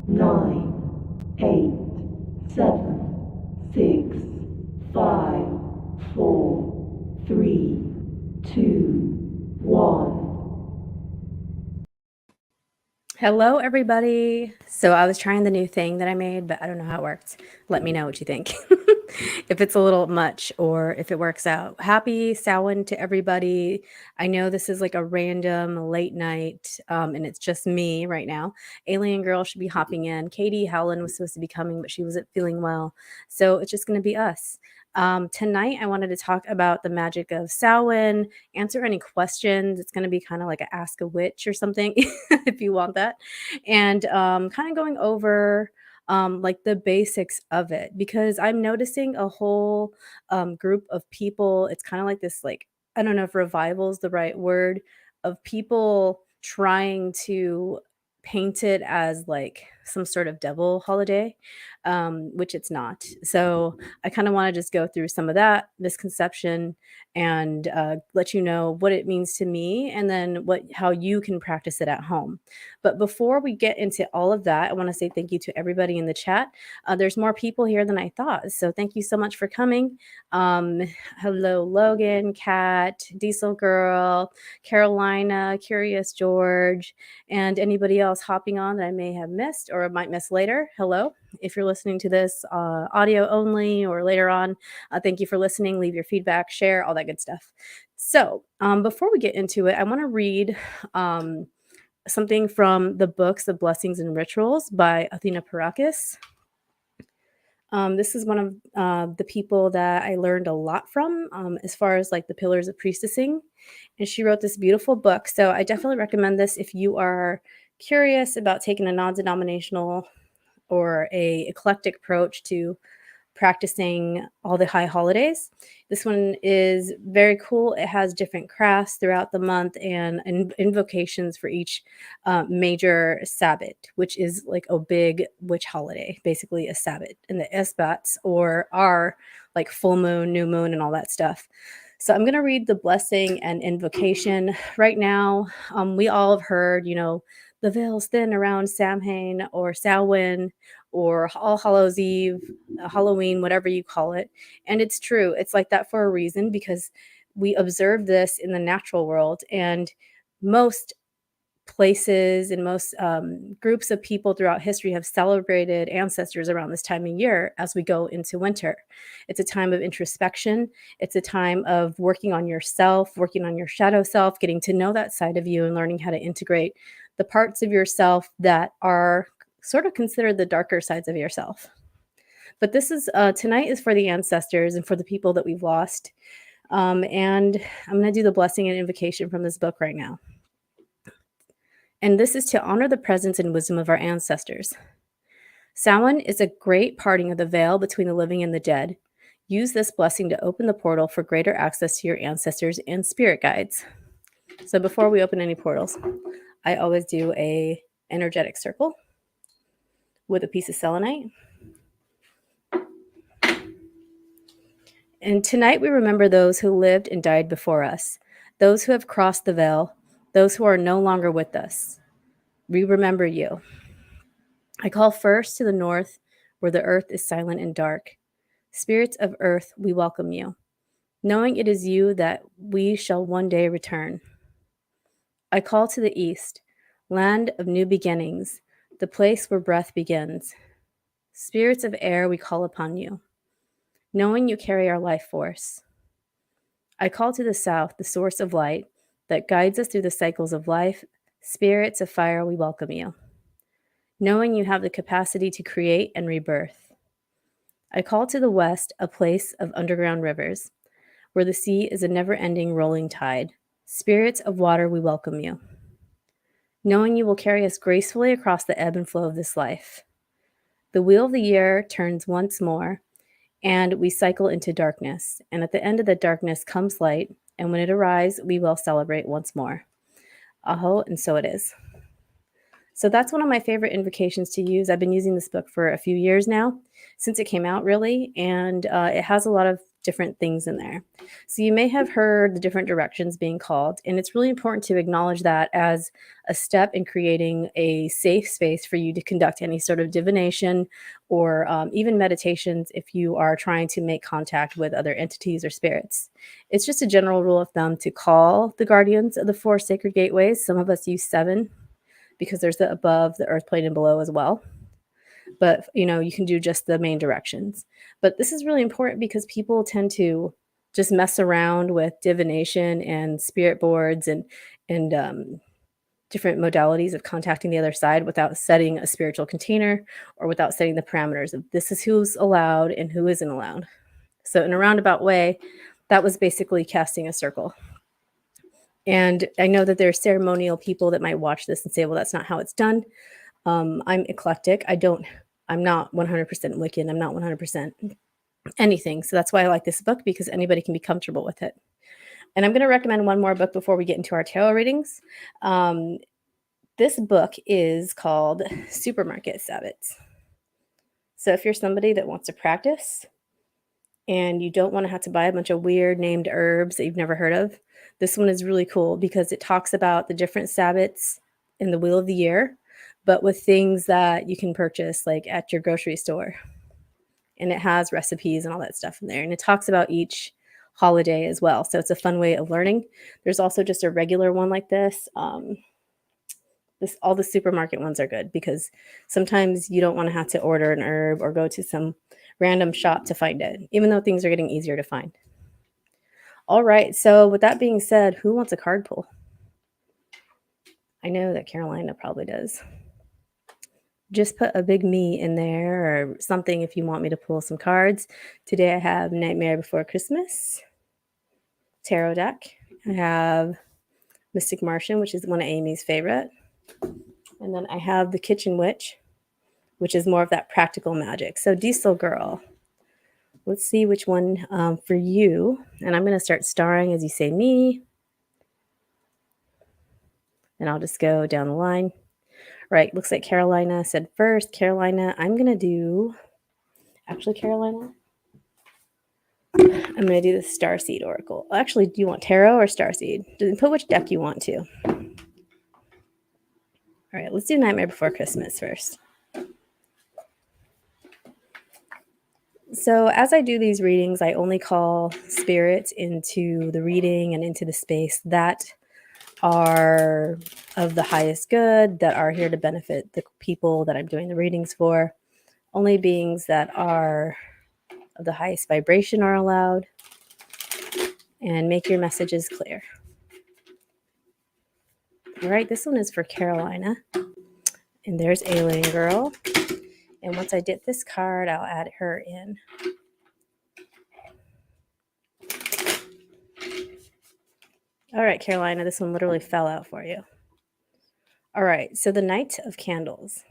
9, 8, 7, 6, 5, 4, 3, 2, 1. Hello, everybody. So I was trying the new thing that I made, but I don't know how it worked. Let me know what you think. If it's a little much or if it works out. Happy Samhain to everybody. I know this is like a random late night, and it's just me right now. Alien Girl should be hopping in. Katie Howland was supposed to be coming, but she wasn't feeling well. So it's just going to be us. Tonight, I wanted to talk about the magic of Samhain, answer any questions. It's going to be kind of like a Ask a Witch or something, if you want that. And kind of going over like the basics of it because I'm noticing a whole group of people. It's kind of like this, like, I don't know if revival is the right word, of people trying to paint it as like some sort of devil holiday, which it's not. So I kind of want to just go through some of that misconception and let you know what it means to me and then how you can practice it at home. But before we get into all of that, I want to say thank you to everybody in the chat. There's more people here than I thought. So thank you so much for coming. Um, Hello, Logan, Kat, Diesel Girl, Carolina, Curious George, and anybody else hopping on that I may have missed or might miss later. Hello. If you're listening to this audio only or later on, thank you for listening. Leave your feedback, share, all that good stuff. So before we get into it, I want to read something from the books of Blessings and Rituals by Athena Parakis. This is one of the people that I learned a lot from as far as like the pillars of priestessing. And she wrote this beautiful book. So I definitely recommend this if you are curious about taking a non-denominational or a eclectic approach to practicing all the high holidays. This one is very cool. It has different crafts throughout the month and invocations for each major Sabbath, which is like a big witch holiday, basically a Sabbath. And the Esbats or are like full moon, new moon, and all that stuff. So I'm going to read the blessing and invocation right now. We all have heard, the veil's thin around Samhain or Samhain or All Hallows Eve, Halloween, whatever you call it. And it's true. It's like that for a reason because we observe this in the natural world. And most places and most groups of people throughout history have celebrated ancestors around this time of year as we go into winter. It's a time of introspection. It's a time of working on yourself, working on your shadow self, getting to know that side of you and learning how to integrate the parts of yourself that are sort of considered the darker sides of yourself. But this is tonight is for the ancestors and for the people that we've lost. And I'm going to do the blessing and invocation from this book right now. And this is to honor the presence and wisdom of our ancestors. Samhain is a great parting of the veil between the living and the dead. Use this blessing to open the portal for greater access to your ancestors and spirit guides. So before we open any portals, I always do a energetic circle with a piece of selenite. And tonight we remember those who lived and died before us, those who have crossed the veil, those who are no longer with us. We remember you. I call first to the north, where the earth is silent and dark. Spirits of earth, we welcome you, knowing it is you that we shall one day return. I call to the east, land of new beginnings, the place where breath begins. Spirits of air, we call upon you, knowing you carry our life force. I call to the south, the source of light that guides us through the cycles of life. Spirits of fire, we welcome you, knowing you have the capacity to create and rebirth. I call to the west, a place of underground rivers, where the sea is a never-ending rolling tide. Spirits of water, we welcome you, knowing you will carry us gracefully across the ebb and flow of this life. The wheel of the year turns once more, and we cycle into darkness. And at the end of the darkness comes light, and when it arrives, we will celebrate once more. Aho, and so it is. So that's one of my favorite invocations to use. I've been using this book for a few years now, since it came out, really, and it has a lot of different things in there. So you may have heard the different directions being called, and it's really important to acknowledge that as a step in creating a safe space for you to conduct any sort of divination or even meditations if you are trying to make contact with other entities or spirits. It's just a general rule of thumb to call the guardians of the four sacred gateways. Some of us use 7 because there's the above, the earth plane, and below as well. But you can do just the main directions. But this is really important because people tend to just mess around with divination and spirit boards and different modalities of contacting the other side without setting a spiritual container or without setting the parameters of this is who's allowed and who isn't allowed. So in a roundabout way, that was basically casting a circle. And I know that there are ceremonial people that might watch this and say, well, that's not how it's done. I'm eclectic. I'm not 100% Wiccan. I'm not 100% anything. So that's why I like this book, because anybody can be comfortable with it. And I'm going to recommend one more book before we get into our tarot readings. This book is called Supermarket Sabbats. So if you're somebody that wants to practice and you don't want to have to buy a bunch of weird named herbs that you've never heard of, this one is really cool because it talks about the different Sabbats in the Wheel of the Year, but with things that you can purchase like at your grocery store. And it has recipes and all that stuff in there. And it talks about each holiday as well. So it's a fun way of learning. There's also just a regular one like this. All the supermarket ones are good because sometimes you don't want to have to order an herb or go to some random shop to find it, even though things are getting easier to find. All right. So with that being said, who wants a card pull? I know that Carolina probably does. Just put a big me in there or something if you want me to pull some cards. Today I have Nightmare Before Christmas tarot deck. I have Mystic Martian, which is one of Amy's favorite. And then I have the Kitchen Witch, which is more of that practical magic. So Diesel Girl, let's see which one for you. And I'm going to start starring as you say me. And I'll just go down the line. Right, looks like Carolina said first. Carolina, I'm going to do... Actually, Carolina, I'm going to do the Starseed Oracle. Actually, do you want Tarot or Starseed? Put which deck you want to. All right, let's do Nightmare Before Christmas first. So as I do these readings, I only call spirits into the reading and into the space that are of the highest good, that are here to benefit the people that I'm doing the readings for. Only beings that are of the highest vibration are allowed. And make your messages clear. All right, this one is for Carolina. And there's Alien Girl. And once I get this card, I'll add her in. All right, Carolina, this one literally fell out for you. All right, so the Knight of Candles.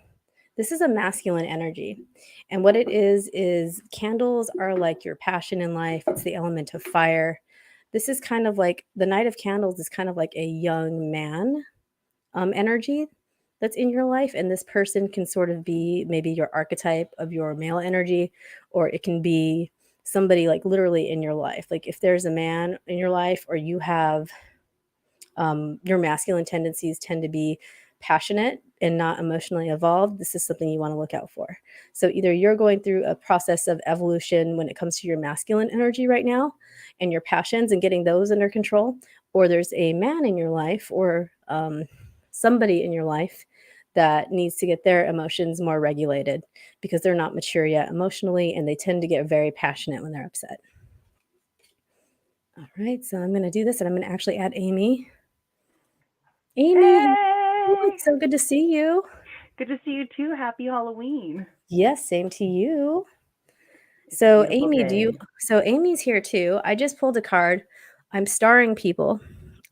This is a masculine energy. And what it is candles are like your passion in life. It's the element of fire. This is kind of like, the Knight of Candles is kind of like a young man energy that's in your life. And this person can sort of be maybe your archetype of your male energy, or it can be somebody like literally in your life. Like if there's a man in your life, or you have your masculine tendencies tend to be passionate and not emotionally evolved, this is something you want to look out for. So either you're going through a process of evolution when it comes to your masculine energy right now and your passions and getting those under control, or there's a man in your life or somebody in your life that needs to get their emotions more regulated because they're not mature yet emotionally and they tend to get very passionate when they're upset. All right, so I'm going to do this and I'm going to actually add Amy. Amy, Hey! it's so good to see you. Good to see you too. Happy Halloween. Yes, same to you. It's a So beautiful day. So Amy's here too. I just pulled a card. I'm starring people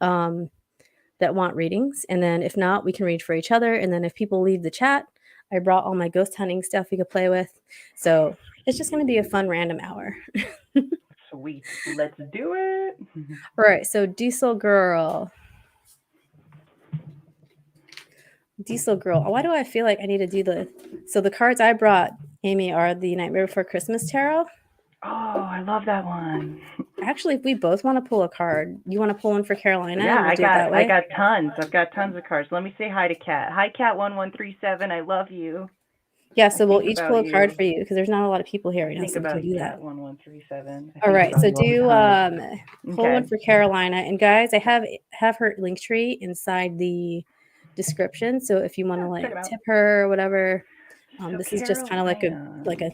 that want readings. And then if not, we can read for each other. And then if people leave the chat, I brought all my ghost hunting stuff we could play with. So it's just going to be a fun random hour. Sweet. Let's do it. All right. So Diesel Girl. Diesel Girl. Why do I feel like I need to do the... So the cards I brought, Amy, are the Nightmare Before Christmas tarot. Oh, I love that one. Actually, if we both want to pull a card, you want to pull one for Carolina, Yeah, and we'll do it that I way. got tons. I've got tons of cards. Let me say hi to Kat. Hi, Kat1137. I love you. Yeah, I so we'll think each pull about a card you. for you because there's not a lot of people here I right now, think so we can about you, do that. Kat1137. I All think right, about so you all the do time. pull one Okay. for Carolina, and guys, I have her link tree inside the description. So if you want to Yeah, check like it out. tip her or whatever, So this is just kind of like Carolina. a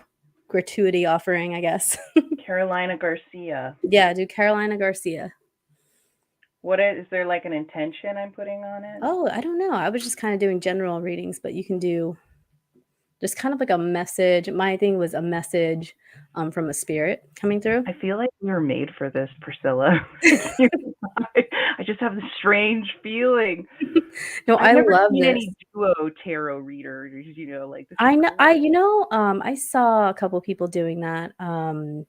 gratuity offering, I guess. Carolina Garcia. Yeah, do Carolina Garcia. What is there like an intention I'm putting on it? Oh, I don't know. I was just kind of doing general readings, but you can do just kind of like a message. My thing was a message from a spirit coming through. I feel like we were made for this, Priscilla. I just have this strange feeling. No, I've I never love seen this. any duo tarot readers, like this is I know. cool. I saw a couple people doing that. Oh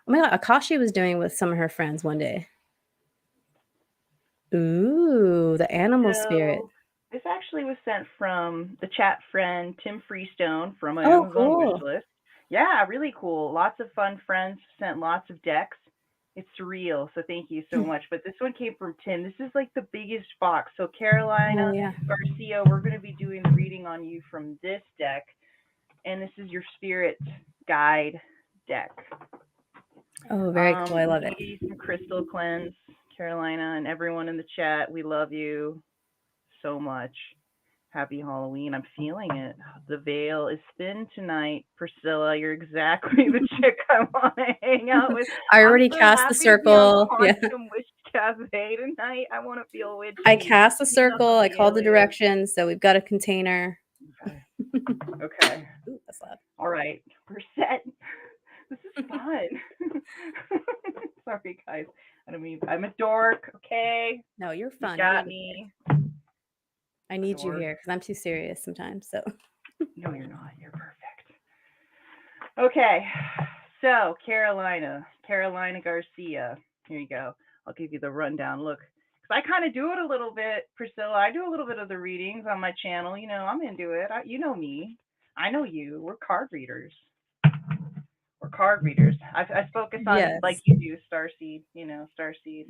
my god, Akashi was doing it with some of her friends one day. Ooh, the animal spirit. So this actually was sent from the chat friend Tim Freestone from my Oh, Amazon wish cool. list. Yeah, really cool. Lots of fun friends sent lots of decks. It's surreal, so thank you so much. But this one came from Tim. This is like the biggest box. So Oh Carolina yeah. Garcia, we're going to be doing the reading on you from this deck, and this is your spirit guide deck. Oh, very cool. I I'm love gonna it. give you some crystal cleanse, Carolina, and everyone in the chat. We love you so much. Happy Halloween. I'm feeling it. The veil is thin tonight. Priscilla, you're exactly the chick I want to hang out with. I I'm already so cast the happy to be on circle. Yeah. Quantum Wish Cafe tonight. I want to feel I witchy. cast the Clean up circle. on I the called the alias. directions. So we've got a container. Okay. Okay. Ooh, that's loud. All right. We're set. This is fun. Sorry, guys. I don't mean, I'm a dork, okay? No, you're You fun. You got make it me. I need you Dork. here because I'm too serious sometimes. So No, you're not. You're perfect. Okay. So, Carolina Garcia. Here you go. I'll give you the rundown. Look, because I kind of do it a little bit, Priscilla. I do a little bit of the readings on my channel. I'm into it. You know me. I know you. We're card readers. We're card readers. I focus on, like yes, you do, Starseed, Starseed.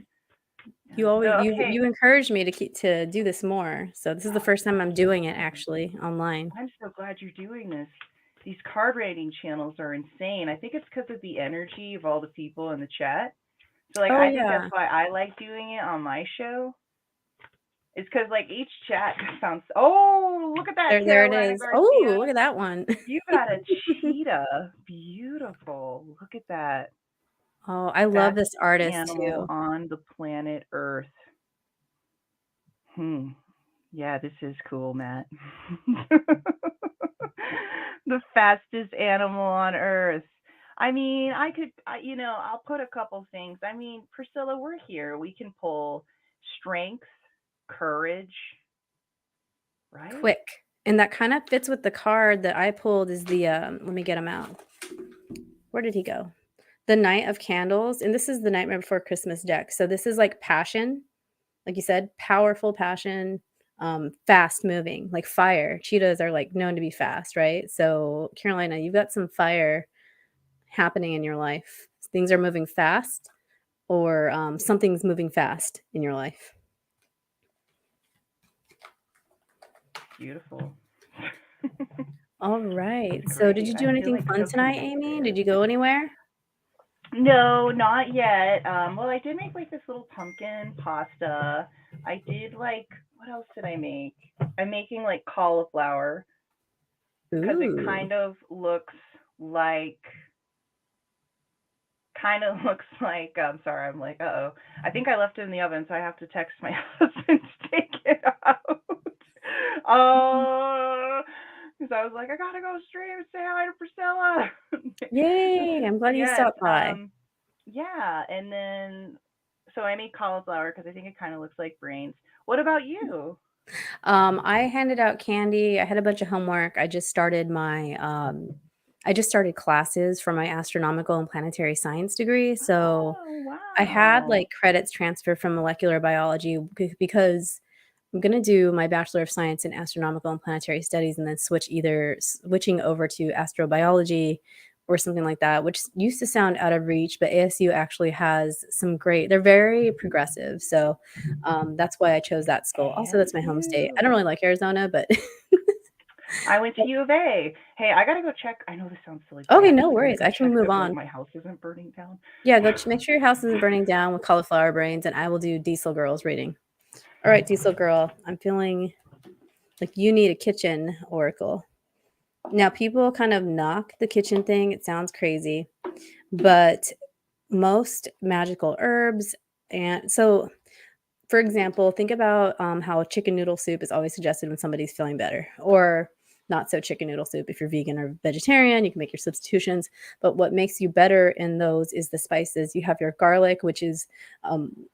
you So, always okay. you encouraged me to do this more. So this is the first time I'm doing it actually online. I'm so glad you're doing this. These card rating channels are insane. I think it's because of the energy of all the people in the chat. So, like, Oh I think that's yeah, why I like doing it on my show. It's because, like, each chat sounds. Oh, look at that, there it Carolina is. Oh, Garcia. look at that one. You got a cheetah. Beautiful. Look at that. Oh, I love this Fastest artist animal too. on the planet Earth. Yeah, this is cool, Matt. The fastest animal on Earth. I mean, I'll put a couple things. I mean, Priscilla, we're here. We can pull strength, courage, right? Quick. And that kind of fits with the card that I pulled is the let me get him out. Where did he go? The Knight of Candles, and this is the Nightmare Before Christmas deck. So this is like passion, like you said, powerful passion, fast moving, like fire. Cheetahs are like known to be fast, right? So Carolina, you've got some fire happening in your life. Things are moving fast, or something's moving fast in your life. Beautiful. All right. That's So did great. you I do feel anything like fun so tonight, Amy? Did connected. you go anywhere? No, not yet. Well, I did make like this little pumpkin pasta. I did like, what else did I make? I'm making like cauliflower because it Ooh. like kind of looks like I'm sorry, I'm like, uh-oh. I think I left it in the oven, so I have to text my husband to take it out. Oh, because I was like, I gotta go stream and say hi to Priscilla. Yay. I'm glad you Yes, stopped by. yeah, and then so I made cauliflower because I think it kind of looks like brains. What about you? I handed out candy. I had a bunch of homework. I just started classes for my astronomical and planetary science degree. So Oh, I had wow. like credits transferred from molecular biology because I'm going to do my Bachelor of Science in Astronomical and Planetary Studies and then switching over to astrobiology or something like that, which used to sound out of reach, but ASU actually has some great, they're very progressive. So that's why I chose that school. Also, that's my home state. I don't ASU. really like Arizona, but I went to U of A. Hey, I gotta go check. I know this sounds silly, but I okay, no actually gotta worries. go I can check move that like on. my house isn't burning down. Yeah, make sure your house isn't burning down with cauliflower brains, and I will do Diesel Girl's reading. All right, Diesel Girl, I'm feeling like you need a kitchen oracle. Now, people kind of knock the kitchen thing. It sounds crazy, but most magical herbs, and so for example, think about how chicken noodle soup is always suggested when somebody's feeling better, or not so chicken noodle soup. If you're vegan or vegetarian, you can make your substitutions. But what makes you better in those is the spices. You have your garlic, which is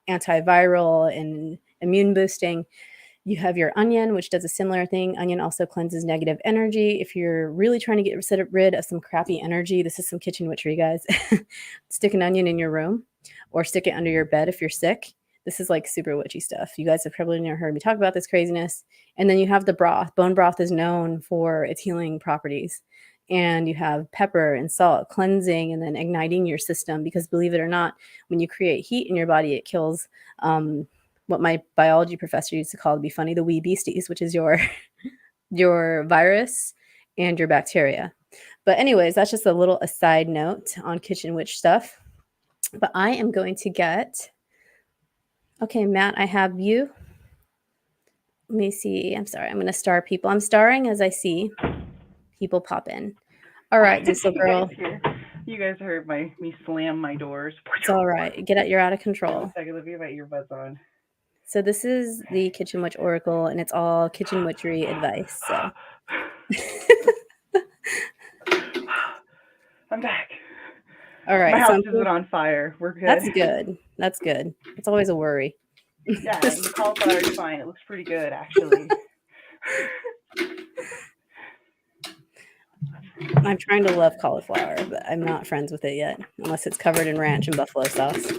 antiviral and immune boosting. You have your onion, which does a similar thing. Onion also cleanses negative energy. If you're really trying to get rid of some crappy energy, this is some kitchen witchery, guys. Stick an onion in your room or stick it under your bed if you're sick. This is like super witchy stuff. You guys have probably never heard me talk about this craziness. And then you have the broth. Bone broth is known for its healing properties. And you have pepper and salt cleansing and then igniting your system, because believe it or not, when you create heat in your body, it kills what my biology professor used to call, to be funny, the wee beasties, which is your your virus and your bacteria. But anyways, that's just a little aside note on kitchen witch stuff. But I am going to get, okay, Matt, I have you. Let me see. I'm sorry. I'm going to star people. I'm starring as I see people pop in. All right, Diesel Girl. You guys heard me slam my doors. It's all right. You're out of control. 1 second, let me get my earbuds on. So this is the Kitchen Witch Oracle, and it's all kitchen witchery advice. So I'm back. all right. My house So isn't on fire. We're good. that's good. That's good. It's always a worry. Yeah, the cauliflower is fine. It looks pretty good, actually. I'm trying to love cauliflower, but I'm not friends with it yet, unless it's covered in ranch and buffalo sauce.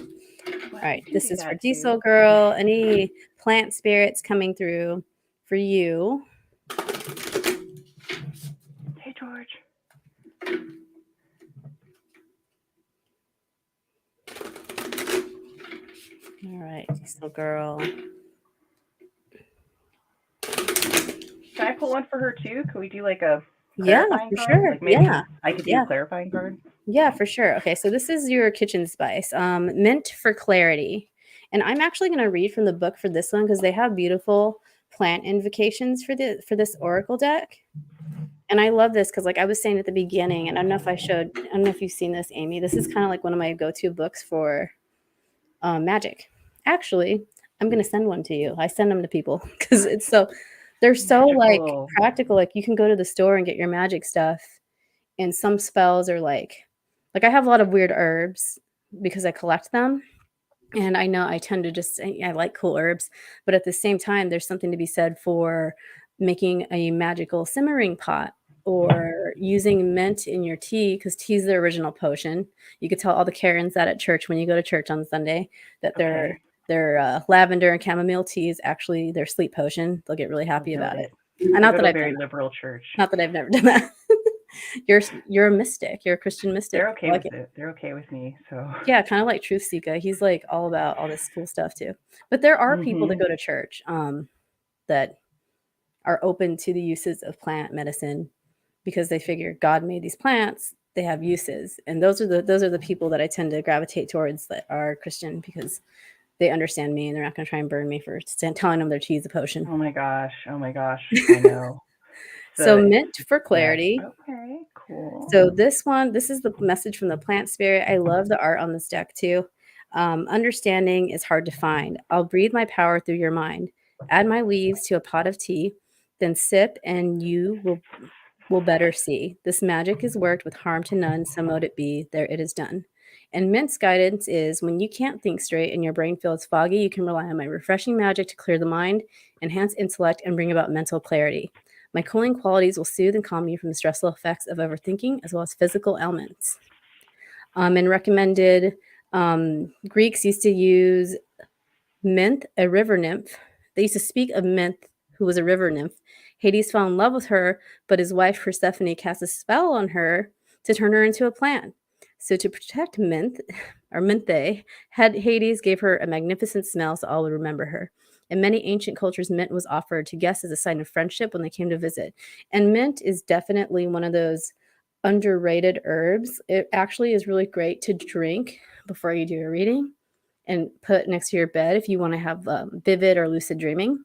All right, this is for Diesel Girl. Any plant spirits coming through for you? Hey, George. All right, Diesel Girl. Can I pull one for her too? Can we do like a clarifying card? Sure. Like maybe yeah. I could do a clarifying card. Yeah, for sure. Okay, so this is your kitchen spice, mint for clarity. And I'm actually going to read from the book for this one because they have beautiful plant invocations for this oracle deck. And I love this because, like I was saying at the beginning, and I don't know if you've seen this, Amy. This is kind of like one of my go-to books for magic. Actually, I'm going to send one to you. I send them to people because they're so like practical. Like you can go to the store and get your magic stuff, and some spells are like I have a lot of weird herbs because I collect them. And I know I tend to just, I like cool herbs, but at the same time, there's something to be said for making a magical simmering pot or using mint in your tea, because tea is the original potion. You could tell all the Karens that at church when you go to church on Sunday that their lavender and chamomile tea is actually their sleep potion. They'll get really happy about it. And not that I've very liberal church. Not that I've never done that. You're a mystic. You're a Christian mystic. They're okay with it. They're okay with me. So yeah, kind of like Truth Seeker. He's like all about all this cool stuff too. But there are people that go to church that are open to the uses of plant medicine because they figure God made these plants. They have uses, and those are the people that I tend to gravitate towards that are Christian because they understand me and they're not going to try and burn me for telling them their tea is a potion. Oh my gosh! I know. So mint for clarity. Okay, cool. So this is the message from the plant spirit. I love the art on this deck too. Understanding is hard to find. I'll breathe my power through your mind. Add my leaves to a pot of tea, then sip, and you will better see. This magic is worked with harm to none, so mote it be. There it is done. And Mint's guidance is when you can't think straight and your brain feels foggy, you can rely on my refreshing magic to clear the mind, enhance intellect, and bring about mental clarity. My cooling qualities will soothe and calm you from the stressful effects of overthinking as well as physical ailments. And recommended, Greeks used to use Mint, a river nymph. They used to speak of Mint, who was a river nymph. Hades fell in love with her, but his wife Persephone cast a spell on her to turn her into a plant. So to protect Minthe, Hades gave her a magnificent smell so all would remember her. In many ancient cultures, mint was offered to guests as a sign of friendship when they came to visit. And mint is definitely one of those underrated herbs. It actually is really great to drink before you do a reading and put next to your bed if you want to have vivid or lucid dreaming.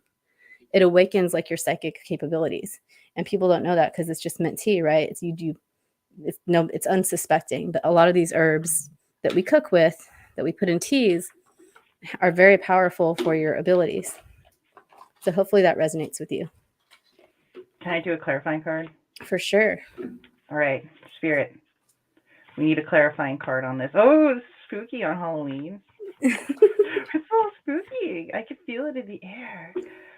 It awakens like your psychic capabilities. And people don't know that because it's just mint tea, right? It's unsuspecting. But a lot of these herbs that we cook with, that we put in teas, are very powerful for your abilities. So hopefully that resonates with you. Can I do a clarifying card? For sure. All right, Spirit. We need a clarifying card on this. Oh, this is spooky on Halloween. It's so spooky. I can feel it in the air.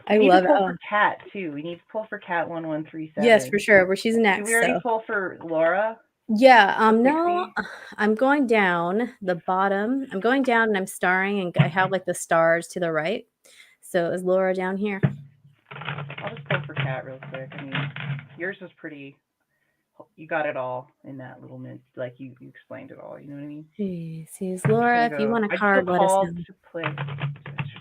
We need love to pull it. for Cat too. We need to pull for Cat 1137. Yes, for sure. Where she's next. Did we already pull for Laura? Yeah. No, I'm going down the bottom. I'm going down and I'm starring, and I have like the stars to the right. So is Laura down here? I'll just pull for Cat real quick. I mean, yours was pretty. You got it all in that little mint. Like you explained it all. You know what I mean? Hey, sees Laura. If you want a card, let us know. To play.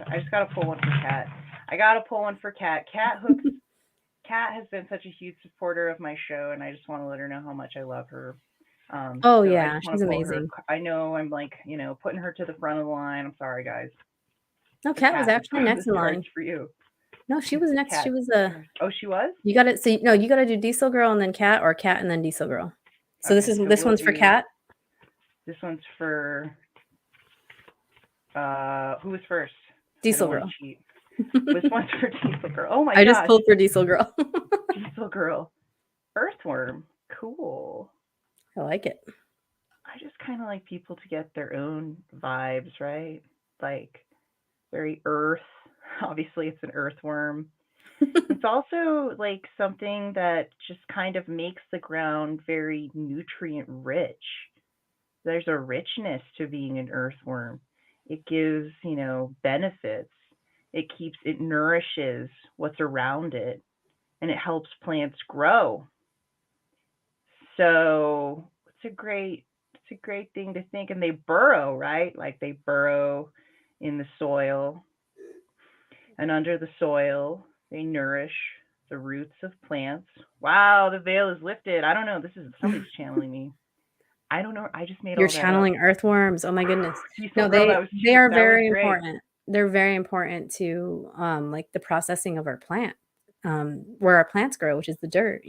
I just gotta pull one for Cat. I gotta pull one for Cat. Cat has been such a huge supporter of my show, and I just want to let her know how much I love her. Oh yeah, she's amazing. I know I'm like, putting her to the front of the line. I'm sorry, guys. No, Cat was actually next in line. For you. No, she was next. Cat. She was Oh, she was? You got it. So no, you got to do Diesel Girl and then Cat, or Cat and then Diesel Girl. So okay, this one's for Cat. This one's for who was first? Diesel Girl. This one's for Diesel Girl. Oh my gosh. I just pulled for Diesel Girl. Diesel Girl. Earthworm. Cool. I like it. I just kind of like people to get their own vibes, right? Like very earth. Obviously, it's an earthworm. It's also like something that just kind of makes the ground very nutrient rich. There's a richness to being an earthworm. It gives, benefits. It nourishes what's around it, and it helps plants grow. So it's a great thing to think. And they burrow, right? Like they burrow in the soil, and under the soil they nourish the roots of plants. Wow, the veil is lifted. I don't know. Somebody's channeling me. I don't know. I just made You're all that channeling up. earthworms. Oh my goodness. No, they are very important. They're very important to like the processing of our plant, where our plants grow, which is the dirt,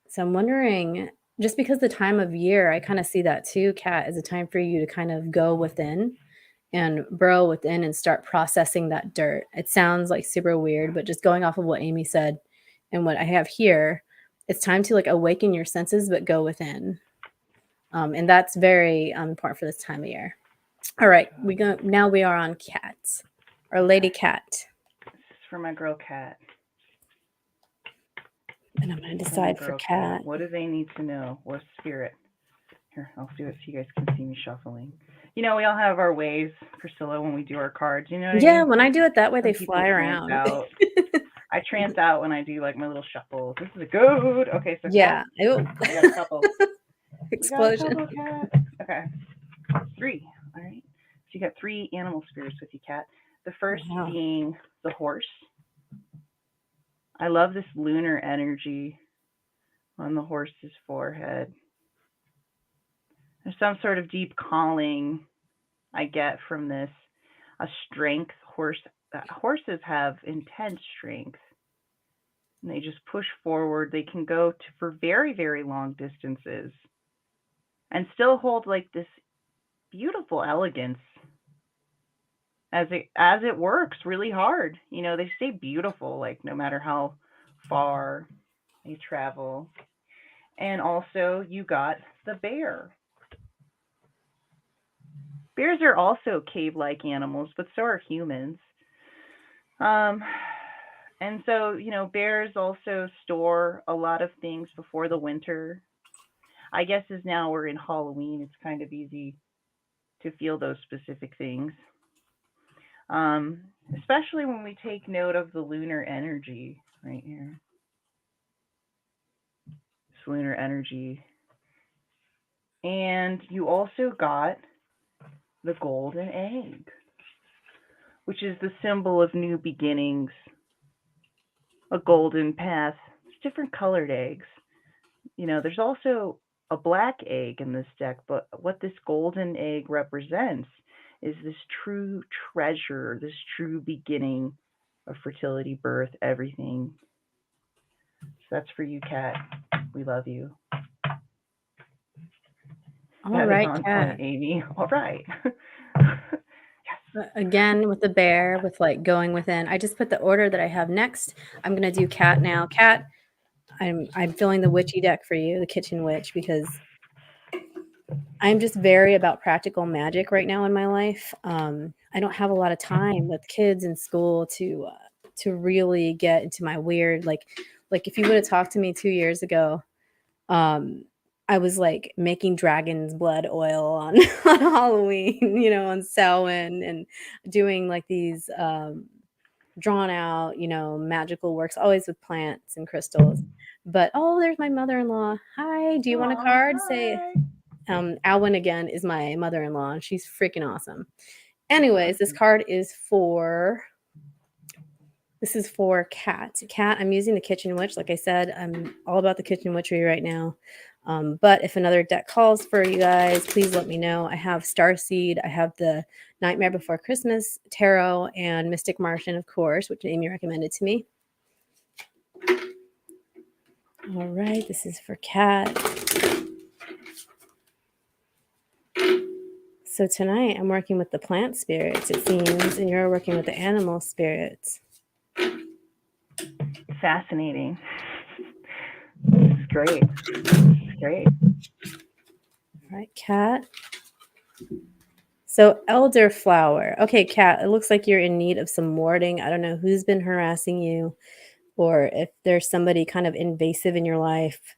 So I'm wondering, just because the time of year, I kind of see that too, Kat, as a time for you to kind of go within and burrow within and start processing that dirt. It sounds like super weird, but just going off of what Amy said and what I have here, it's time to like awaken your senses, but go within. And that's very important for this time of year. All right, now we are on Cat, or Lady Cat. This is for my girl Cat. And I'm going to decide for Cat. What do they need to know? What's spirit? Here, I'll do it so you guys can see me shuffling. We all have our ways, Priscilla, when we do our cards. You know what I mean? When I do it that way, they fly around. I trance out when I do like my little shuffles. This is a good. Okay, so yeah. Cat, I got a couple. Explosion. Okay. 3. All right. So you got 3 animal spirits with you, Cat. The first being the horse. I love this lunar energy on the horse's forehead. There's some sort of deep calling I get from this. A strength. Horses have intense strength. And they just push forward. They can go for very, very long distances and still hold like this beautiful elegance as it works really hard. They stay beautiful, like no matter how far they travel. And also you got the bear. Bears are also cave-like animals, but so are humans. And so, bears also store a lot of things before the winter. I guess as now we're in Halloween, it's kind of easy to feel those specific things. Especially when we take note of the lunar energy right here. lunar energy. And you also got the golden egg, which is the symbol of new beginnings, a golden path. There's different colored eggs. There's also a black egg in this deck, but what this golden egg represents is this true treasure, this true beginning of fertility, birth, everything. So that's for you, Kat. We love you. All That right, is on Kat. point, Amy. All right. Again, with the bear, with like going within. I just put the order that I have next. I'm gonna do Kat now. Kat, I'm filling the witchy deck for you, the kitchen witch, because I'm just very about practical magic right now in my life. I don't have a lot of time with kids in school to really get into my weird like if you would have talked to me 2 years ago, um, I was like making dragon's blood oil on on Halloween, on Samhain, and doing like these drawn out, magical works, always with plants and crystals. But oh, there's my mother-in-law. Hi, do you want a card? Say Hi. Alwyn again is my mother-in-law, and she's freaking awesome. Anyways, this card is for Kat. Kat, I'm using the kitchen witch. Like I said, I'm all about the kitchen witchery right now. But if another deck calls for you guys, please let me know. I have Starseed, I have the Nightmare Before Christmas Tarot, and Mystic Martian, of course, which Amy recommended to me. All right, this is for Kat. So tonight I'm working with the plant spirits, it seems, and you're working with the animal spirits. Fascinating. This is great. All right, Kat. So elderflower. Okay, Kat, it looks like you're in need of some warding. I don't know who's been harassing you, or if there's somebody kind of invasive in your life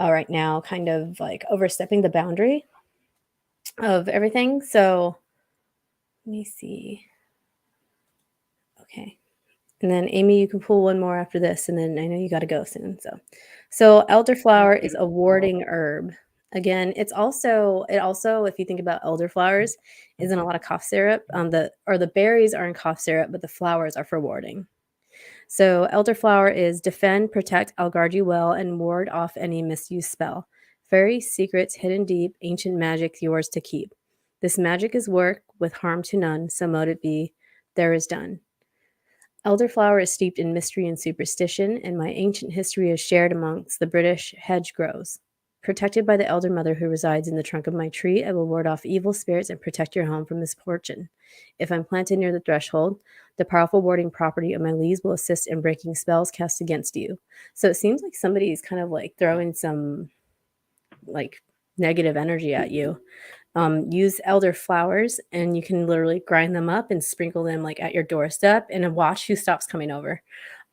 right now, kind of like overstepping the boundary of everything. So let me see. Okay. And then Amy, you can pull one more after this, and then I know you got to go soon. So elderflower is a warding herb. Again, it also, if you think about elderflowers, is in a lot of cough syrup. The berries are in cough syrup, but the flowers are for warding. So elderflower is defend, protect, I'll guard you well, and ward off any misuse spell. Fairy secrets hidden deep, ancient magic yours to keep. This magic is work with harm to none, so mote it be, there is done. Elderflower is steeped in mystery and superstition, and my ancient history is shared amongst the British hedgerows. Protected by the elder mother who resides in the trunk of my tree, I will ward off evil spirits and protect your home from misfortune. If I'm planted near the threshold, the powerful warding property of my leaves will assist in breaking spells cast against you. So it seems like somebody's kind of like throwing some like negative energy at you. Use elder flowers, and you can literally grind them up and sprinkle them like at your doorstep, and watch who stops coming over.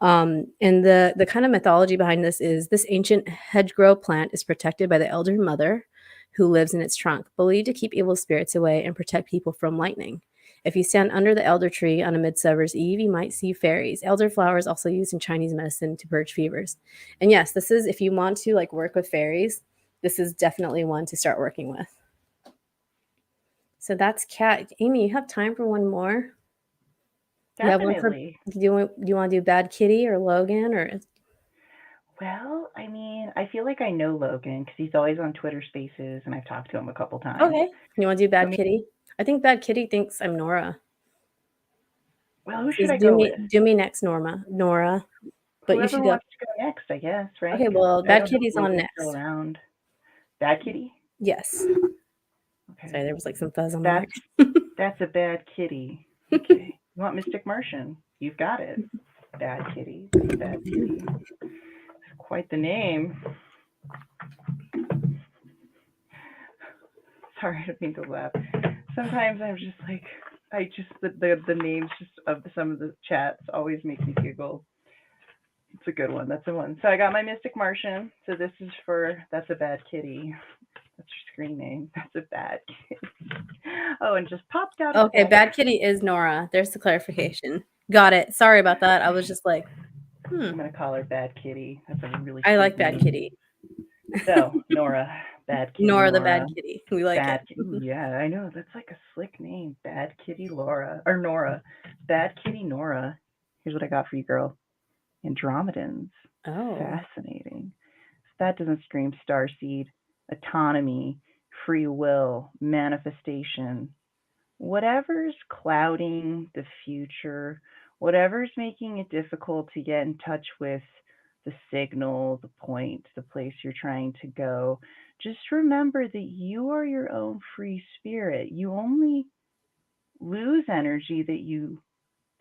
And the kind of mythology behind this is this ancient hedgerow plant is protected by the elder mother who lives in its trunk, believed to keep evil spirits away and protect people from lightning. If you stand under the elder tree on a midsummer's eve, you might see fairies. Elder flower is also used in Chinese medicine to purge fevers. And yes, this is, if you want to like work with fairies, this is definitely one to start working with. So that's Kat. Amy, you have time for one more? Definitely. Do you want to do Bad Kitty or Logan or? Well, I mean, I feel like I know Logan because he's always on Twitter Spaces, and I've talked to him a couple times. Okay, you want to do Bad Kitty? I think Bad Kitty thinks I'm Nora. Well, who should I go with? Do me next, Nora. But whoever wants to go next, I guess, right? Okay, well, Bad Kitty's on next. Still around. Bad Kitty? Yes. Okay. Sorry, there was like some fuzz on the mic. That's a Bad Kitty. Okay. You want Mystic Martian? You've got it. Bad Kitty. Bad Kitty. It's quite the name. Sorry, I didn't mean to laugh. Sometimes I'm just like, the names just of some of the chats always make me giggle. It's a good one. That's the one. So I got my Mystic Martian. So this is that's a Bad Kitty. That's your screen name. That's a Bad Kitty. Oh, and just popped out. Okay, Bad Kitty is Nora. There's the clarification. Got it. Sorry about that. I was just like, I'm gonna call her Bad Kitty. That's a really. I like Bad Kitty. So, Nora, Bad Kitty Nora the Bad Nora, Kitty. We like it. Ooh, yeah, I know that's like a slick name, Bad Kitty Laura or Nora, Bad Kitty Nora. Here's what I got for you, girl. Andromedans. Oh, Fascinating. So that doesn't scream starseed, autonomy, free will, manifestation. Whatever's clouding the future, whatever's making it difficult to get in touch with the signal, the point, the place you're trying to go, just remember that you are your own free spirit. You only lose energy that you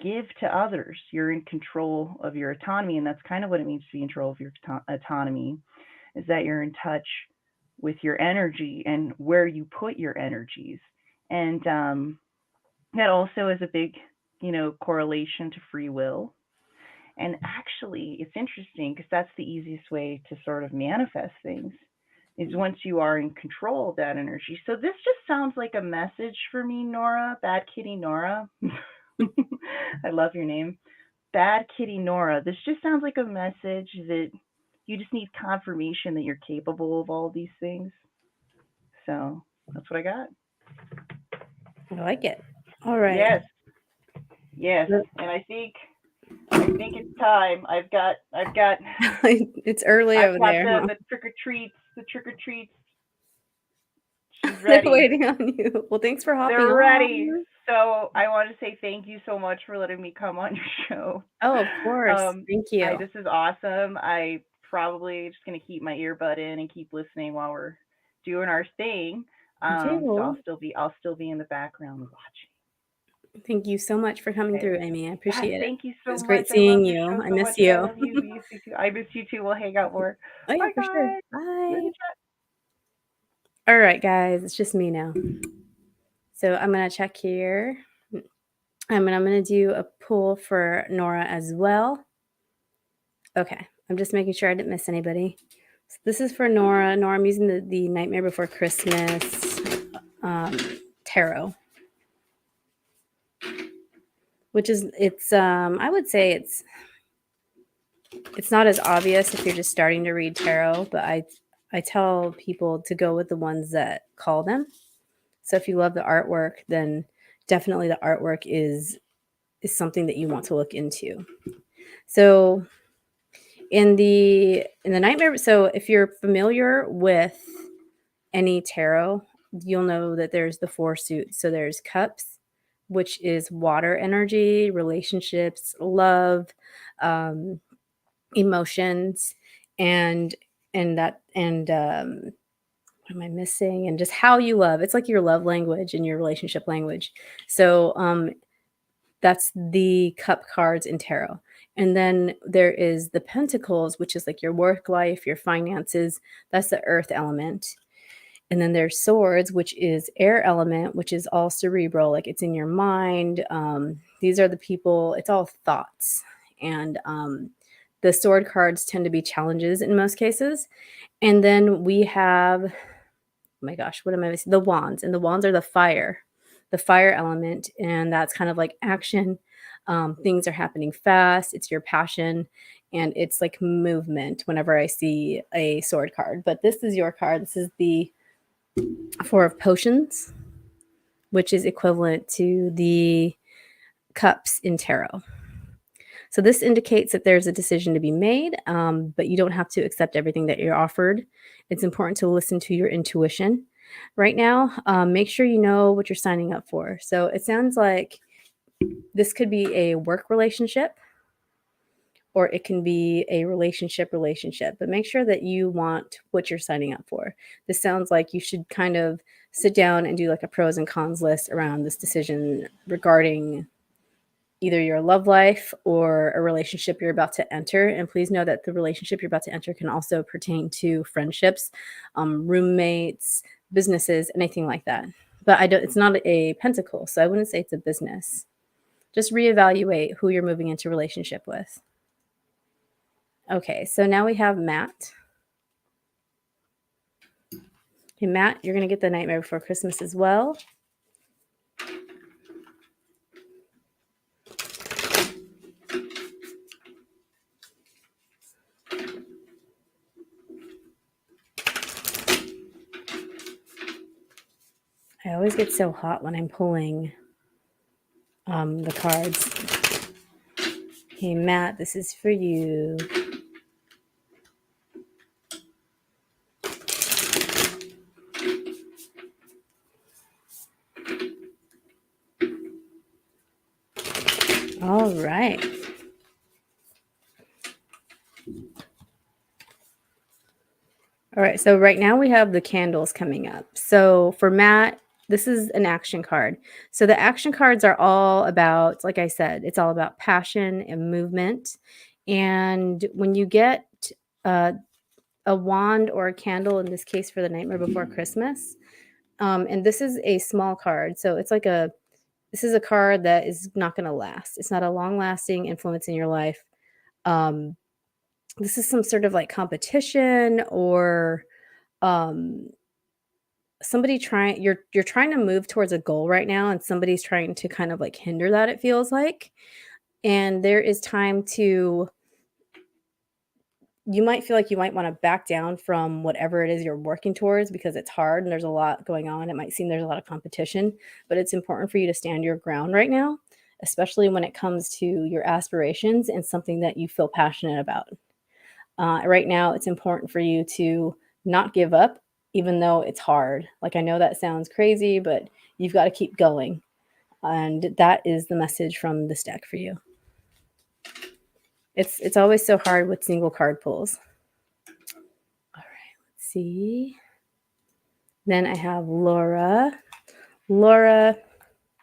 give to others. You're in control of your autonomy, and that's kind of what it means to be in control of your autonomy, is that you're in touch with your energy and where you put your energies. And that also is a big, correlation to free will. And actually, it's interesting because that's the easiest way to sort of manifest things is once you are in control of that energy. So this just sounds like a message for me, Nora, Bad Kitty Nora. I love your name. Bad Kitty Nora. This just sounds like a message that you just need confirmation that you're capable of all these things. So that's what I got. I like it. All right. Yes. Yes. And I think it's time. I've got It's early over there. Huh? the trick or treats. She's They're ready. waiting on you. Well, thanks for hopping They're ready. on. So I want to say thank you so much for letting me come on your show. Oh, of course. Thank you. This is awesome. I probably just gonna keep my earbud in and keep listening while we're doing our thing. So I'll still be in the background watching. Thank you so much for coming Okay. through, Amy. I appreciate Yes, it. thank you It so was much. great I love seeing your you. show I so miss much. you. I love you. You too. I miss you too. We'll hang out more. Oh, yeah, Bye, for sure. guys. See you in Bye. the chat. All right, guys. It's just me now. So I'm going to check here. I'm going to do a pull for Nora as well. Okay. I'm just making sure I didn't miss anybody. So this is for Nora. Nora, I'm using the Nightmare Before Christmas tarot. Which is, I would say it's not as obvious if you're just starting to read tarot, but I tell people to go with the ones that call them. So if you love the artwork, then definitely the artwork is something that you want to look into. So in the nightmare, so if you're familiar with any tarot, you'll know that there's the four suits. So there's cups, which is water energy, relationships, love, emotions, and what am I missing? And just how you love. It's like your love language and your relationship language. So that's the cup cards in tarot. And then there is the pentacles, which is like your work life, your finances. That's the earth element. And then there's swords, which is air element, which is all cerebral, like it's in your mind. These are the people, it's all thoughts. And the sword cards tend to be challenges in most cases. And then we have, oh my gosh, what am I missing? The wands. And the wands are the fire element. And that's kind of like action. Things are happening fast. It's your passion. And it's like movement whenever I see a sword card. But this is your card. This is the Four of Potions, which is equivalent to the cups in tarot. So this indicates that there's a decision to be made, but you don't have to accept everything that you're offered. It's important to listen to your intuition. Right now, make sure you know what you're signing up for. So it sounds like this could be a work relationship, or it can be a relationship, but make sure that you want what you're signing up for. This sounds like you should kind of sit down and do like a pros and cons list around this decision regarding either your love life or a relationship you're about to enter. And please know that the relationship you're about to enter can also pertain to friendships, roommates, businesses, anything like that. But it's not a pentacle, so I wouldn't say it's a business. Just reevaluate who you're moving into relationship with. Okay, so now we have Matt. Okay, Matt, you're going to get the Nightmare Before Christmas as well. I always get so hot when I'm pulling the cards. Hey, Matt, this is for you. All right. All right, so right now we have the candles coming up. So for Matt, this is an action card. So the action cards are all about, like I said, it's all about passion and movement. And when you get uh, a wand or a candle, in this case for the Nightmare Before Christmas, and this is a small card. So it's like this is a card that is not going to last. It's not a long lasting influence in your life. Um, this is some sort of like competition or um somebody trying you're trying to move towards a goal right now and somebody's trying to kind of like hinder that, it feels like. And there is time to you might feel like you might want to back down from whatever it is you're working towards because it's hard and there's a lot going on. It might seem there's a lot of competition, but it's important for you to stand your ground right now, especially when it comes to your aspirations and something that you feel passionate about. Right now, it's important for you to not give up, even though it's hard. Like, I know that sounds crazy, but you've got to keep going. And that is the message from this deck for you. It's always so hard with single card pulls. All right, let's see. Then I have Laura. Laura,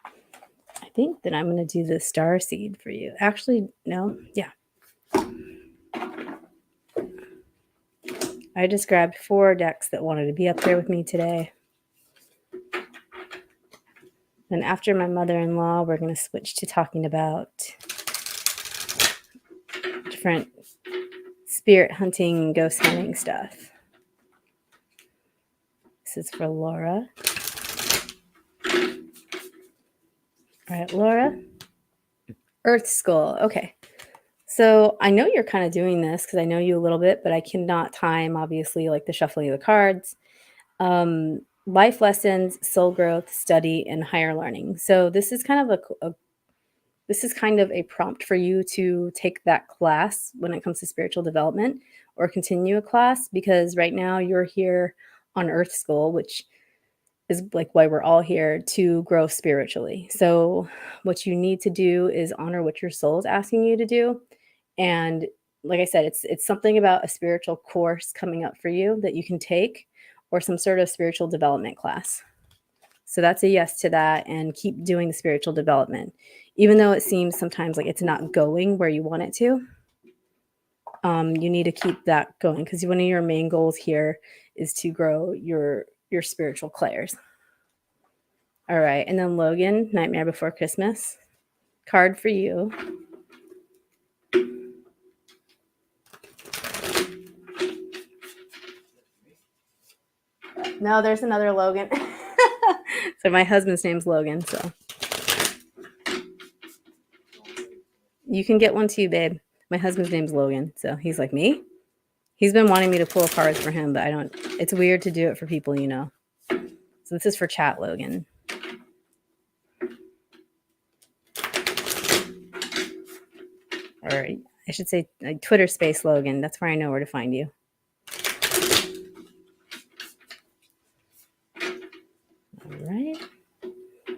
I think that I'm going to do the star seed for you. Actually, no. Yeah. I just grabbed 4 decks that wanted to be up there with me today. Then after my mother-in-law, we're going to switch to talking about different spirit hunting, ghost hunting stuff. This is for Laura. All right, Laura. Earth Skull. Okay. So I know you're kind of doing this because I know you a little bit, but I cannot time, obviously, like the shuffling of the cards. Life lessons, soul growth, study, and higher learning. So this is kind of this is kind of a prompt for you to take that class when it comes to spiritual development or continue a class, because right now you're here on Earth School, which is like why we're all here, to grow spiritually. So what you need to do is honor what your soul is asking you to do. And like I said, it's something about a spiritual course coming up for you that you can take, or some sort of spiritual development class. So that's a yes to that, and keep doing the spiritual development. Even though it seems sometimes like it's not going where you want it to, you need to keep that going, because one of your main goals here is to grow your spiritual clairs. All right, and then Logan, Nightmare Before Christmas. Card for you. No, there's another Logan. So my husband's name's Logan, so you can get one too, babe. My husband's name's Logan, so he's like, me? He's been wanting me to pull cards for him, but I don't. It's weird to do it for people, you know. So this is for chat, Logan. Or I should say Twitter space Logan. That's where I know where to find you. All right.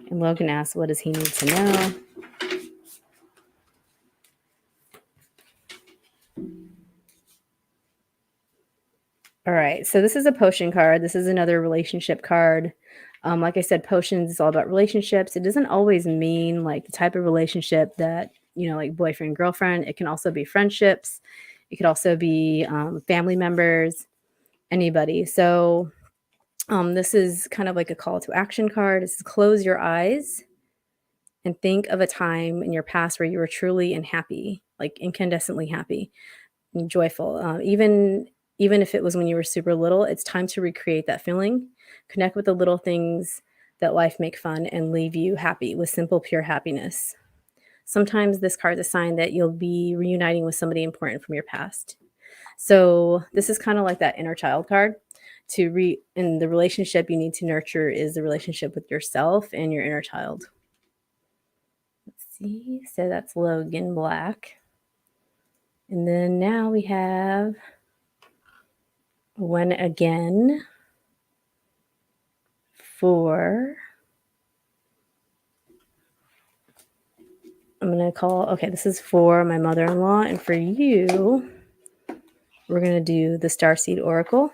And Logan asks, what does he need to know? All right, so this is a potion card. This is another relationship card. Like I said, potions is all about relationships. It doesn't always mean like the type of relationship that, you know, like boyfriend, girlfriend. It can also be friendships. It could also be family members, anybody. So this is kind of like a call to action card. It's close your eyes and think of a time in your past where you were truly and happy, like incandescently happy and joyful. Even if it was when you were super little, it's time to recreate that feeling. Connect with the little things that life make fun and leave you happy with simple, pure happiness. Sometimes this card is a sign that you'll be reuniting with somebody important from your past. So this is kind of like that inner child card. in the relationship you need to nurture is the relationship with yourself and your inner child. Let's see. So that's Logan Black. And then now we have When Again for, I'm going to call, okay, this is for my mother-in-law, and for you, we're going to do the Starseed Oracle.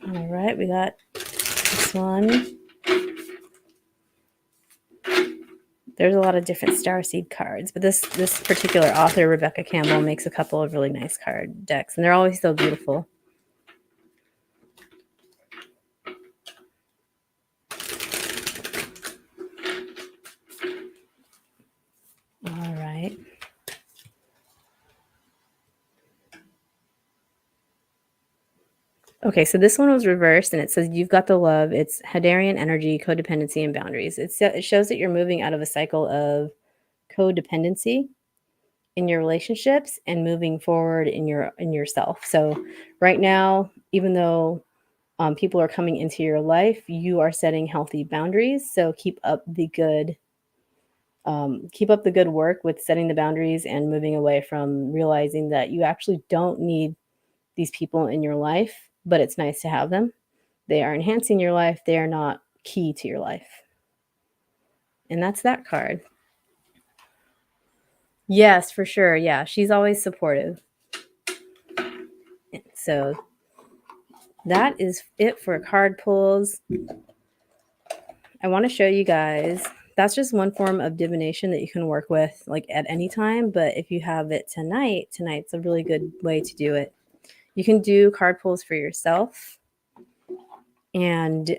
All right, we got this one. There's a lot of different Starseed cards, but this particular author, Rebecca Campbell, makes a couple of really nice card decks, and they're always so beautiful. All right. Okay, so this one was reversed, and it says you've got the love. It's Hadarian energy, codependency, and boundaries. It shows that you're moving out of a cycle of codependency in your relationships and moving forward in yourself. So right now, even though people are coming into your life, you are setting healthy boundaries. So keep up the good work with setting the boundaries and moving away from realizing that you actually don't need these people in your life, but it's nice to have them. They are enhancing your life. They are not key to your life. And that's that card. Yes, for sure. Yeah, she's always supportive. So that is it for card pulls. I want to show you guys, that's just one form of divination that you can work with like at any time. But if you have it tonight's a really good way to do it. You can do card pulls for yourself. And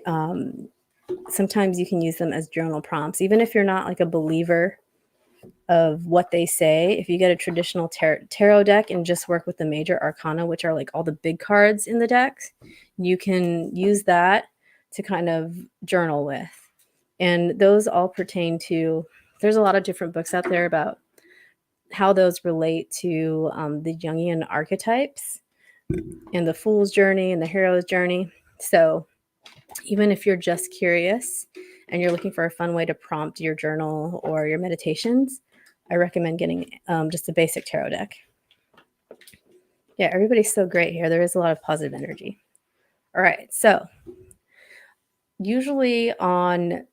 sometimes you can use them as journal prompts. Even if you're not like a believer of what they say, if you get a traditional tarot deck and just work with the major arcana, which are like all the big cards in the deck, you can use that to kind of journal with. And those all pertain to, there's a lot of different books out there about how those relate to the Jungian archetypes and the fool's journey and the hero's journey. So even if you're just curious and you're looking for a fun way to prompt your journal or your meditations, I recommend getting just a basic tarot deck. Yeah, everybody's so great here. There is a lot of positive energy. All right, so usually on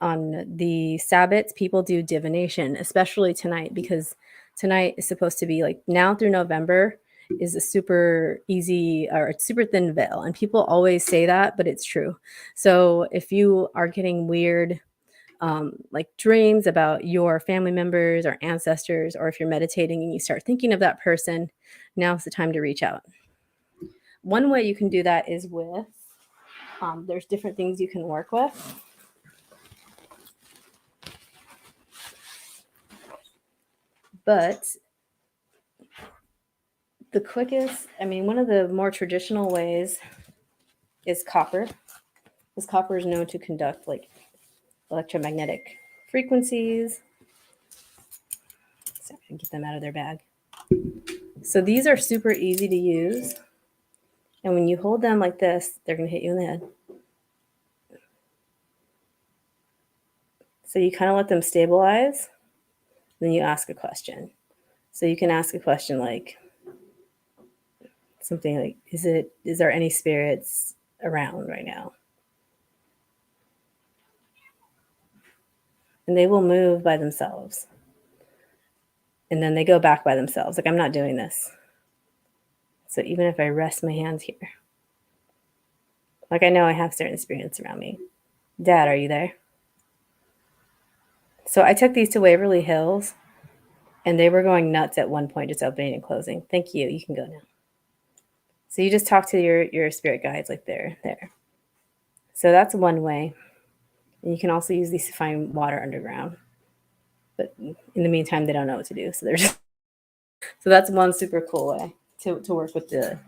the Sabbats, people do divination, especially tonight, because tonight is supposed to be like now through November is a super easy or super thin veil. And people always say that, but it's true. So if you are getting weird like dreams about your family members or ancestors, or if you're meditating and you start thinking of that person, now's the time to reach out. One way you can do that is with, there's different things you can work with. But the quickest, I mean, one of the more traditional ways is copper. This copper is known to conduct like electromagnetic frequencies. So I can get them out of their bag. So these are super easy to use. And when you hold them like this, they're going to hit you in the head. So you kind of let them stabilize. Then you ask a question. So you can ask a question like something like, is there any spirits around right now? And they will move by themselves. And then they go back by themselves. Like, I'm not doing this. So even if I rest my hands here, like I know I have certain spirits around me. Dad, are you there? So I took these to Waverly Hills, and they were going nuts at one point, just opening and closing. Thank you. You can go now. So you just talk to your spirit guides like they're there. So that's one way. And you can also use these to find water underground. But in the meantime, they don't know what to do. So they're just... So that's one super cool way to work with the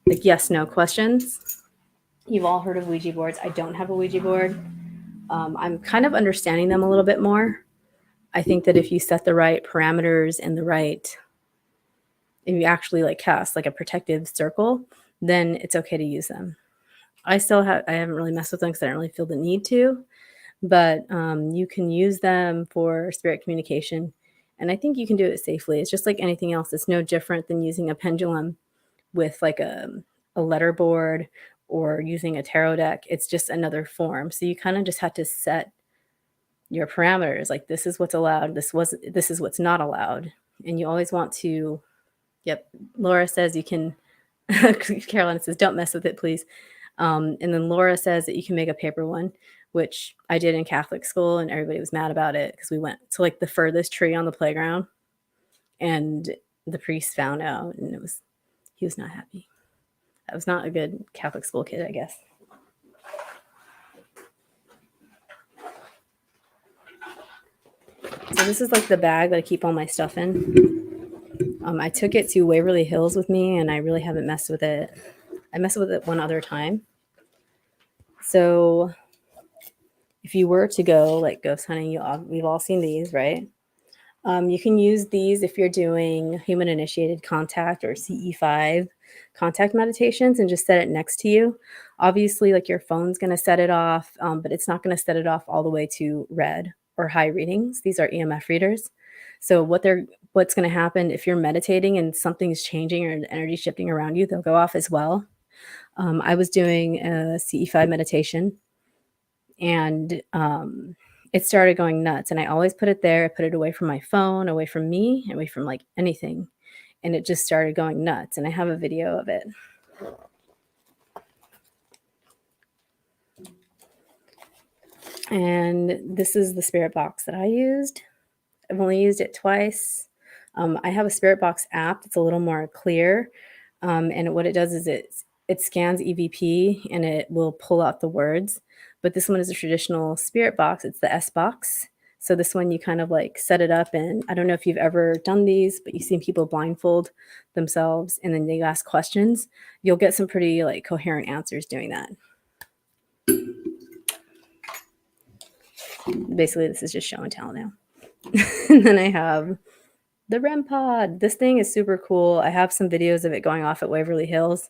like yes, no questions. You've all heard of Ouija boards. I don't have a Ouija board. I'm kind of understanding them a little bit more. I think that if you set the right parameters and if you actually like cast like a protective circle, then it's okay to use them. I haven't really messed with them because I don't really feel the need to, but you can use them for spirit communication. And I think you can do it safely. It's just like anything else. It's no different than using a pendulum with like a letter board or using a tarot deck. It's just another form. So you kind of just have to set your parameters. Like this is what's allowed. This is what's not allowed. And you always want to, yep. Laura says you can, Carolina says, don't mess with it, please. And then Laura says that you can make a paper one, which I did in Catholic school, and everybody was mad about it because we went to like the furthest tree on the playground, and the priest found out, and he was not happy. I was not a good Catholic school kid, I guess. So this is like the bag that I keep all my stuff in. I took it to Waverly Hills with me, and I really haven't messed with it. I messed with it one other time. So if you were to go like ghost hunting, we've all seen these, right? You can use these if you're doing human initiated contact or CE5 contact meditations and just set it next to you. Obviously, like your phone's going to set it off, but it's not going to set it off all the way to red or high readings. These are EMF readers. So what's going to happen if you're meditating and something's changing or the energy shifting around you, they'll go off as well. I was doing a CE5 meditation, and it started going nuts. And I always put it there. I put it away from my phone, away from me, away from like anything. And it just started going nuts. And I have a video of it. And this is the spirit box that I used. I've only used it twice. I have a spirit box app that's a little more clear. And what it does is it scans EVP and it will pull out the words. But this one is a traditional spirit box. It's the S box. So this one you kind of like set it up, and I don't know if you've ever done these, but you've seen people blindfold themselves and then they ask questions. You'll get some pretty like coherent answers doing that. Basically, this is just show and tell now. And then I have the REM pod. This thing is super cool. I have some videos of it going off at Waverly Hills,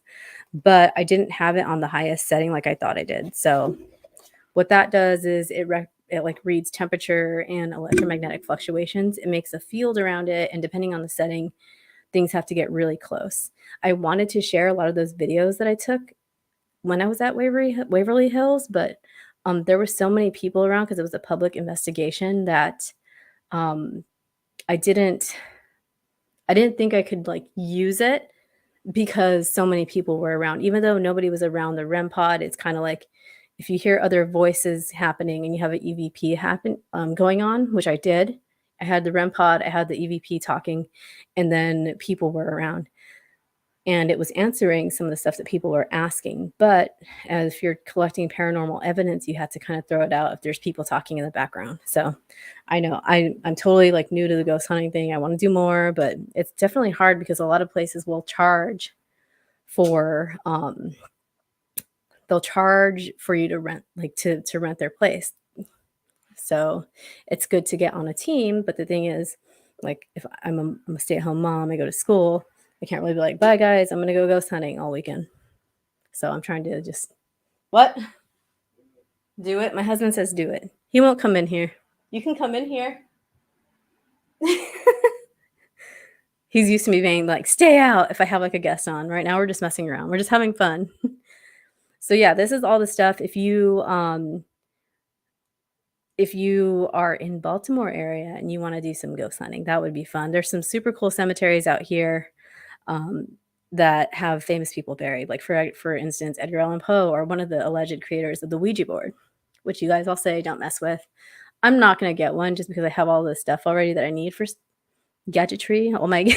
but I didn't have it on the highest setting like I thought I did. So what that does is it like reads temperature and electromagnetic fluctuations. It makes a field around it, and depending on the setting, things have to get really close. I wanted to share a lot of those videos that I took when I was at Waverly Hills, but there were so many people around because it was a public investigation that I didn't think I could like use it because so many people were around. Even though nobody was around the REM pod, it's kind of like if you hear other voices happening and you have an EVP going on, which I did. I had the REM pod, I had the EVP talking, and then people were around. And it was answering some of the stuff that people were asking. But as if you're collecting paranormal evidence, you have to kind of throw it out if there's people talking in the background. So I know I'm totally like new to the ghost hunting thing. I want to do more, but it's definitely hard because a lot of places will charge for they'll charge for you to rent, like to rent their place. So it's good to get on a team. But the thing is, like if I'm a stay-at-home mom, I go to school, I can't really be like, bye guys, I'm gonna go ghost hunting all weekend. So I'm trying to just do it. My husband says do it. He won't come in here. You can come in here. He's used to me being like, stay out if I have like a guest on. Right now we're just messing around. We're just having fun. So yeah, this is all the stuff. If you are in Baltimore area and you want to do some ghost hunting, that would be fun. There's some super cool cemeteries out here that have famous people buried. Like for instance, Edgar Allan Poe, or one of the alleged creators of the Ouija board, which you guys all say don't mess with. I'm not going to get one just because I have all this stuff already that I need for gadgetry. Oh my.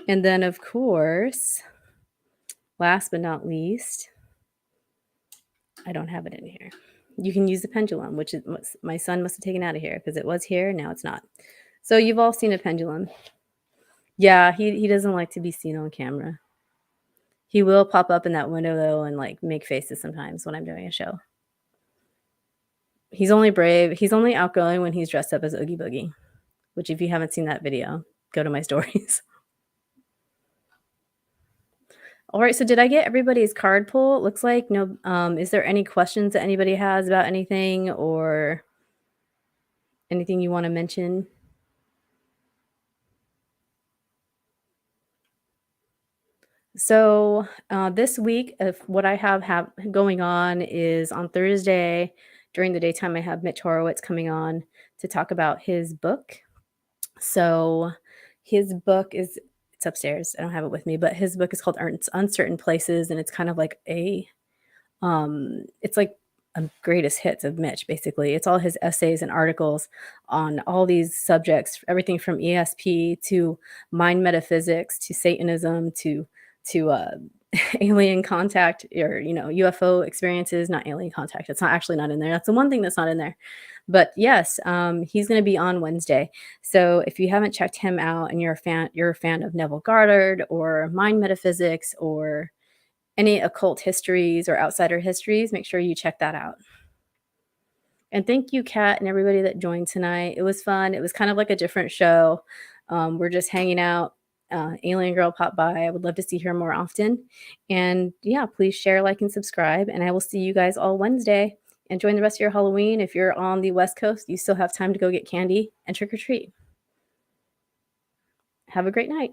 And then of course, last but not least, I don't have it in here. You can use the pendulum, which is my son must have taken out of here because it was here. Now it's not. So you've all seen a pendulum. Yeah, he doesn't like to be seen on camera. He will pop up in that window though and like make faces sometimes when I'm doing a show. He's only brave. He's only outgoing when he's dressed up as Oogie Boogie, which if you haven't seen that video, go to my stories. All right, so did I get everybody's card pull? It looks like no. Is there any questions that anybody has about anything or anything you want to mention? So this week, of what I have going on is on Thursday during the daytime, I have Mitch Horowitz coming on to talk about his book. So his book is it's upstairs. I don't have it with me, but his book is called Uncertain Places, and it's kind of like it's like a greatest hits of Mitch, basically. It's all his essays and articles on all these subjects, everything from ESP to mind metaphysics to Satanism to alien contact or UFO experiences. Not alien contact. It's not in there. That's the one thing that's not in there. But yes, he's going to be on Wednesday. So if you haven't checked him out and you're a fan of Neville Goddard or mind metaphysics or any occult histories or outsider histories, make sure you check that out. And thank you, Kat, and everybody that joined tonight. It was fun. It was kind of like a different show. We're just hanging out. Alien Girl popped by. I would love to see her more often. And yeah, please share, like, and subscribe. And I will see you guys all Wednesday. Enjoy the rest of your Halloween. If you're on the West Coast, you still have time to go get candy and trick or treat. Have a great night.